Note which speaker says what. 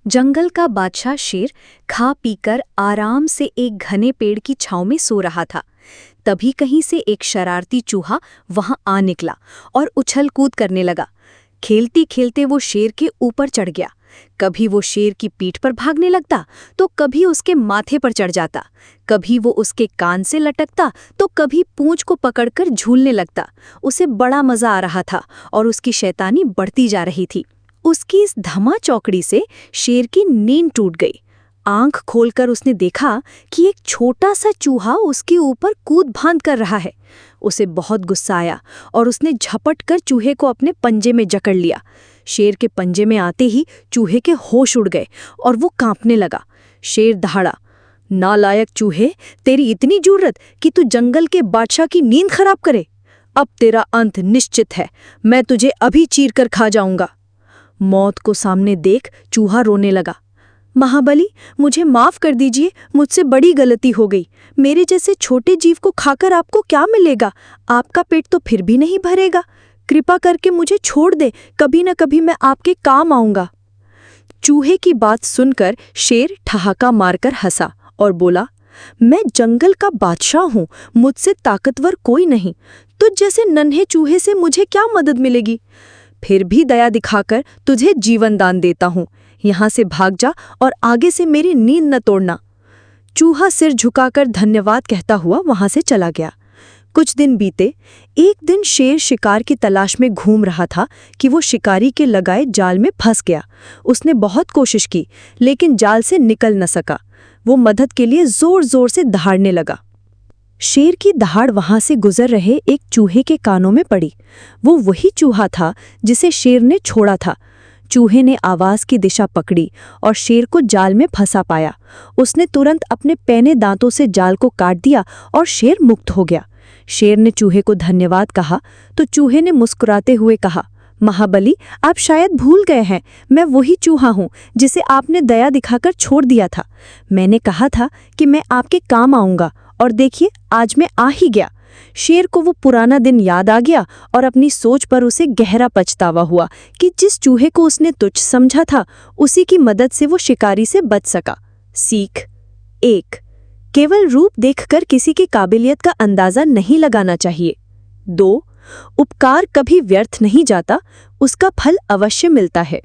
Speaker 1: जंगल का बादशाह शेर खा पीकर आराम से एक घने पेड़ की छांव में सो रहा था। तभी कहीं से एक शरारती चूहा वहां आ निकला और उछल कूद करने लगा। खेलते खेलते वो शेर के ऊपर चढ़ गया। कभी वो शेर की पीठ पर भागने लगता तो कभी उसके माथे पर चढ़ जाता। कभी वो उसके कान से लटकता तो कभी पूंछ को पकड़कर झूलने लगता। उसे बड़ा मजा आ रहा था और उसकी शैतानी बढ़ती जा रही थी। उसकी इस धमा चौकड़ी से शेर की नींद टूट गई। आंख खोलकर उसने देखा कि एक छोटा सा चूहा उसके ऊपर कूद फांद कर रहा है। उसे बहुत गुस्सा आया और उसने झपट कर चूहे को अपने पंजे में जकड़ लिया। शेर के पंजे में आते ही चूहे के होश उड़ गए और वो कांपने लगा। शेर दहाड़ा, नालायक चूहे, तेरी इतनी जुर्रत कि तू जंगल के बादशाह की नींद खराब करे। अब तेरा अंत निश्चित है, मैं तुझे अभी चीर कर खा जाऊंगा। मौत को सामने देख चूहा रोने लगा। महाबली, मुझे माफ कर दीजिए, मुझसे बड़ी गलती हो गई। मेरे जैसे छोटे जीव को खाकर आपको क्या मिलेगा? आपका पेट तो फिर भी नहीं भरेगा। कृपा करके मुझे छोड़ दे, कभी न कभी मैं आपके काम आऊंगा। चूहे की बात सुनकर शेर ठहाका मारकर हंसा और बोला, मैं जंगल का बादशाह हूँ, मुझसे ताकतवर कोई नहीं। तुझ जैसे नन्हे चूहे से मुझे क्या मदद मिलेगी? फिर भी दया दिखाकर तुझे जीवन दान देता हूँ। यहाँ से भाग जा और आगे से मेरी नींद न तोड़ना। चूहा सिर झुकाकर धन्यवाद कहता हुआ वहां से चला गया। कुछ दिन बीते। एक दिन शेर शिकार की तलाश में घूम रहा था कि वो शिकारी के लगाए जाल में फंस गया। उसने बहुत कोशिश की लेकिन जाल से निकल न सका। वो मदद के लिए जोर जोर से दहाड़ने लगा। शेर की दहाड़ वहां से गुजर रहे एक चूहे के कानों में पड़ी। वो वही चूहा था जिसे शेर ने छोड़ा था। चूहे ने आवाज की दिशा पकड़ी और शेर को जाल में फंसा पाया। उसने तुरंत अपने पैने दांतों से जाल को काट दिया और शेर मुक्त हो गया। शेर ने चूहे को धन्यवाद कहा तो चूहे ने मुस्कुराते हुए कहा, महाबली, आप शायद भूल गए हैं, मैं वही चूहा हूँ जिसे आपने दया दिखाकर छोड़ दिया था। मैंने कहा था कि मैं आपके काम आऊँगा और देखिए आज मैं आ ही गया। शेर को वो पुराना दिन याद आ गया और अपनी सोच पर उसे गहरा पछतावा हुआ कि जिस चूहे को उसने तुच्छ समझा था उसी की मदद से वो शिकारी से बच सका। सीख 1, केवल रूप देखकर किसी की काबिलियत का अंदाजा नहीं लगाना चाहिए। 2, उपकार कभी व्यर्थ नहीं जाता, उसका फल अवश्य मिलता है।